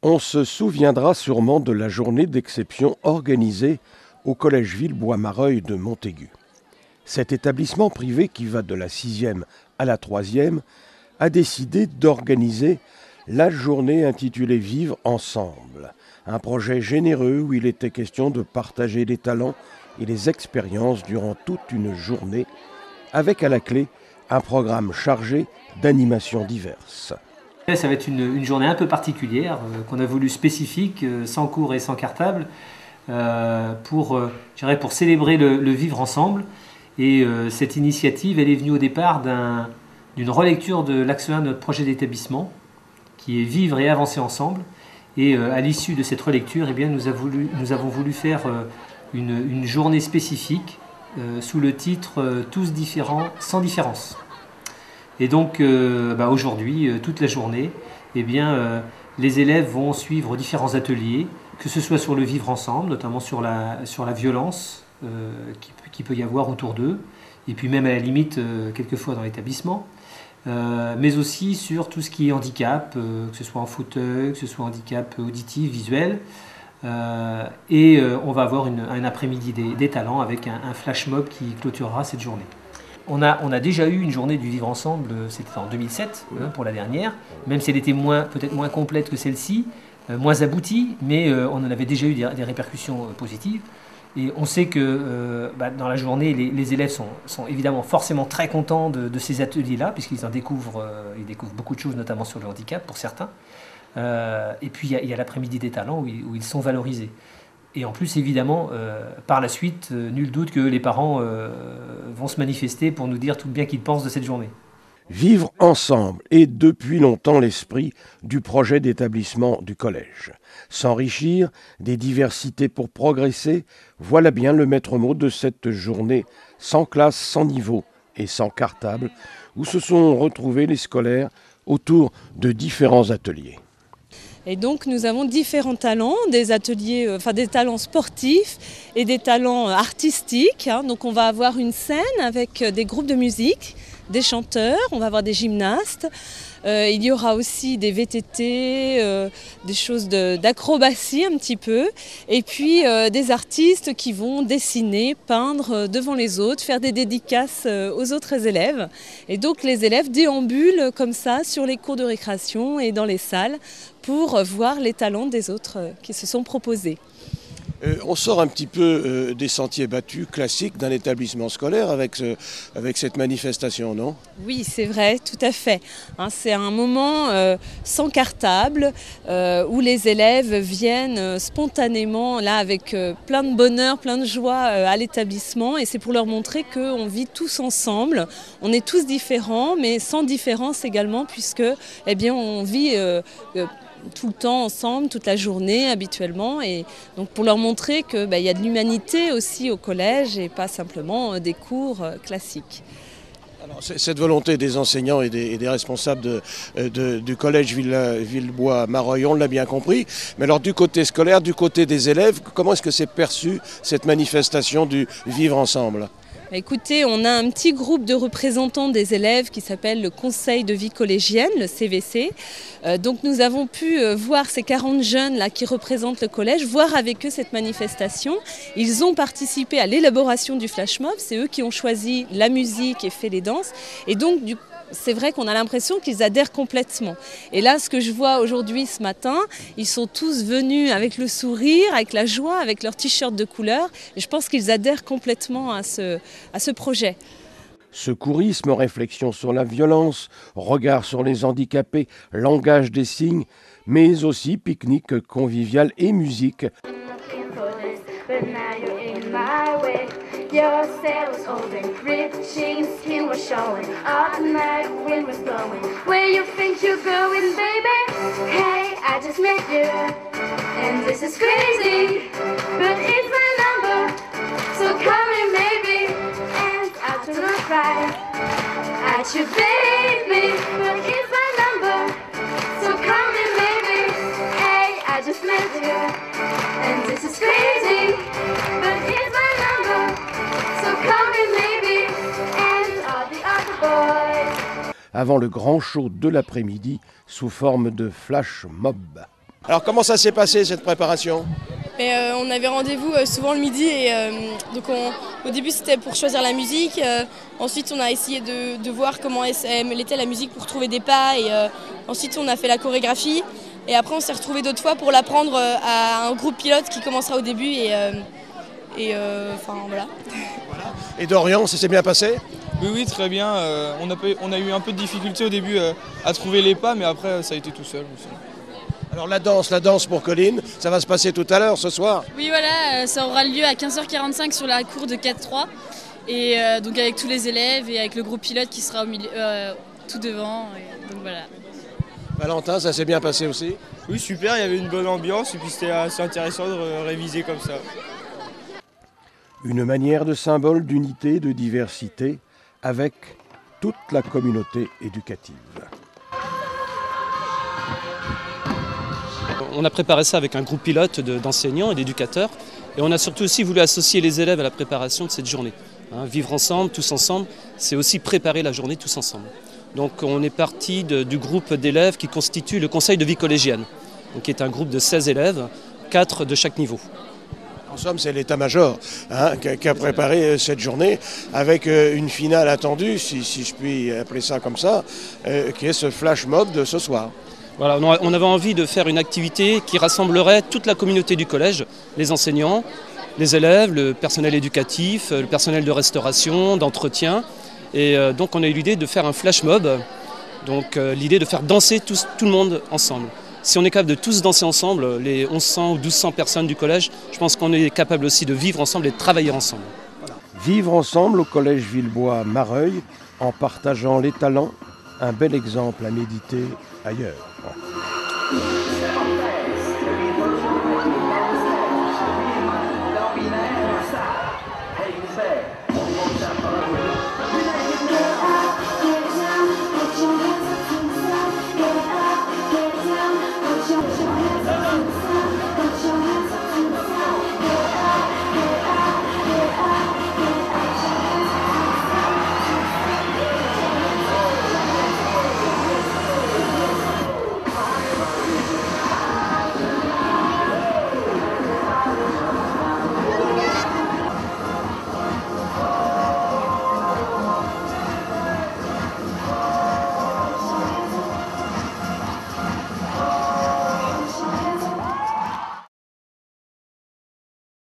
On se souviendra sûrement de la journée d'exception organisée au Collège Villebois-Mareuil de Montaigu. Cet établissement privé qui va de la 6e à la 3e a décidé d'organiser la journée intitulée Vivre ensemble, un projet généreux où il était question de partager les talents et les expériences durant toute une journée, avec à la clé un programme chargé d'animations diverses. Ça va être une journée un peu particulière, qu'on a voulu spécifique, sans cours et sans cartable, pour célébrer le vivre ensemble. Et cette initiative, elle est venue au départ d'une relecture de l'axe 1 de notre projet d'établissement, qui est vivre et avancer ensemble. Et à l'issue de cette relecture, eh bien, nous avons voulu faire une journée spécifique sous le titre Tous différents, sans différence. Et donc aujourd'hui, toute la journée, eh bien, les élèves vont suivre différents ateliers, que ce soit sur le vivre ensemble, notamment sur la violence qui peut y avoir autour d'eux, et puis même à la limite quelquefois dans l'établissement, mais aussi sur tout ce qui est handicap, que ce soit en fauteuil, que ce soit handicap auditif, visuel. Et on va avoir un après-midi des talents avec un flash mob qui clôturera cette journée. On a déjà eu une journée du vivre ensemble, c'était en 2007 pour la dernière, même si elle était peut-être moins complète que celle-ci, moins aboutie, mais on en avait déjà eu des répercussions positives. Et on sait que dans la journée, les élèves sont évidemment forcément très contents de ces ateliers-là, puisqu'ils découvrent beaucoup de choses, notamment sur le handicap pour certains. Et puis il y a l'après-midi des talents où ils sont valorisés. Et en plus, évidemment, par la suite, nul doute que les parents vont se manifester pour nous dire tout le bien qu'ils pensent de cette journée. Vivre ensemble est depuis longtemps l'esprit du projet d'établissement du collège. S'enrichir des diversités pour progresser, voilà bien le maître mot de cette journée sans classe, sans niveau et sans cartable, où se sont retrouvés les scolaires autour de différents ateliers. Et donc nous avons différents talents, des ateliers, des talents sportifs et des talents artistiques. Donc on va avoir une scène avec des groupes de musique, des chanteurs, on va avoir des gymnastes. Il y aura aussi des VTT, des choses d'acrobatie un petit peu. Et puis des artistes qui vont dessiner, peindre devant les autres, faire des dédicaces aux autres élèves. Et donc les élèves déambulent comme ça sur les cours de récréation et dans les salles pour voir les talents des autres qui se sont proposés. On sort un petit peu des sentiers battus classiques d'un établissement scolaire avec cette manifestation, non ? Oui, c'est vrai, tout à fait. C'est un moment sans cartable où les élèves viennent spontanément, là, avec plein de bonheur, plein de joie à l'établissement. Et c'est pour leur montrer qu'on vit tous ensemble. On est tous différents, mais sans différence également, puisque on vit tout le temps ensemble, toute la journée habituellement, et donc pour leur montrer qu'il y a de l'humanité aussi au collège et pas simplement des cours classiques. Alors, cette volonté des enseignants et des responsables du collège Villebois-Mareuil, on l'a bien compris, mais alors du côté scolaire, du côté des élèves, comment est-ce que c'est perçu cette manifestation du vivre ensemble ? Écoutez, on a un petit groupe de représentants des élèves qui s'appelle le Conseil de vie collégienne, le CVC. Donc nous avons pu voir ces 40 jeunes là qui représentent le collège, voir avec eux cette manifestation. Ils ont participé à l'élaboration du flash mob, c'est eux qui ont choisi la musique et fait les danses. Et donc c'est vrai qu'on a l'impression qu'ils adhèrent complètement. Et là, ce que je vois aujourd'hui, ce matin, ils sont tous venus avec le sourire, avec la joie, avec leur t-shirt de couleur. Et je pense qu'ils adhèrent complètement à ce projet. Secourisme, réflexion sur la violence, regard sur les handicapés, langage des signes, mais aussi pique-nique convivial et musique. Your sail was open, ripped jeans, skin was showing. All night wind was blowing. Where you think you're going, baby? Hey, I just met you, and this is crazy, but it's my number, so call me maybe. And I'll turn right at you, baby, but it's my number, so call me maybe. Hey, I just met you, and this is crazy, but it's my number. Avant le grand show de l'après-midi sous forme de flash mob. Alors comment ça s'est passé cette préparation? On avait rendez-vous souvent le midi et donc au début c'était pour choisir la musique. Ensuite on a essayé de voir comment elle était la musique pour trouver des pas et ensuite on a fait la chorégraphie et après on s'est retrouvés d'autres fois pour l'apprendre à un groupe pilote qui commencera au début enfin voilà. Et Dorian, ça s'est bien passé? Oui, très bien. On a eu un peu de difficulté au début à trouver les pas, mais après ça a été tout seul aussi. Alors la danse pour Colline, ça va se passer tout à l'heure, ce soir? Oui, voilà, ça aura lieu à 15h45 sur la cour de 4-3. Et donc avec tous les élèves et avec le groupe pilote qui sera au milieu, tout devant. Et donc voilà. Valentin, ça s'est bien passé aussi? Oui, super, il y avait une bonne ambiance et puis c'était assez intéressant de réviser comme ça. Une manière de symbole d'unité, de diversité, avec toute la communauté éducative. On a préparé ça avec un groupe pilote d'enseignants et d'éducateurs et on a surtout aussi voulu associer les élèves à la préparation de cette journée. Vivre ensemble, tous ensemble, c'est aussi préparer la journée tous ensemble. Donc on est parti du groupe d'élèves qui constitue le conseil de vie collégienne, donc, qui est un groupe de 16 élèves, 4 de chaque niveau. En somme, c'est l'état-major qui a préparé cette journée avec une finale attendue, si je puis appeler ça comme ça, qui est ce flash mob de ce soir. Voilà, on avait envie de faire une activité qui rassemblerait toute la communauté du collège, les enseignants, les élèves, le personnel éducatif, le personnel de restauration, d'entretien. Et donc on a eu l'idée de faire un flash mob, donc l'idée de faire danser tout le monde ensemble. Si on est capable de tous danser ensemble, les 1100 ou 1200 personnes du collège, je pense qu'on est capable aussi de vivre ensemble et de travailler ensemble. Voilà. Vivre ensemble au collège Villebois-Mareuil, en partageant les talents, un bel exemple à méditer ailleurs.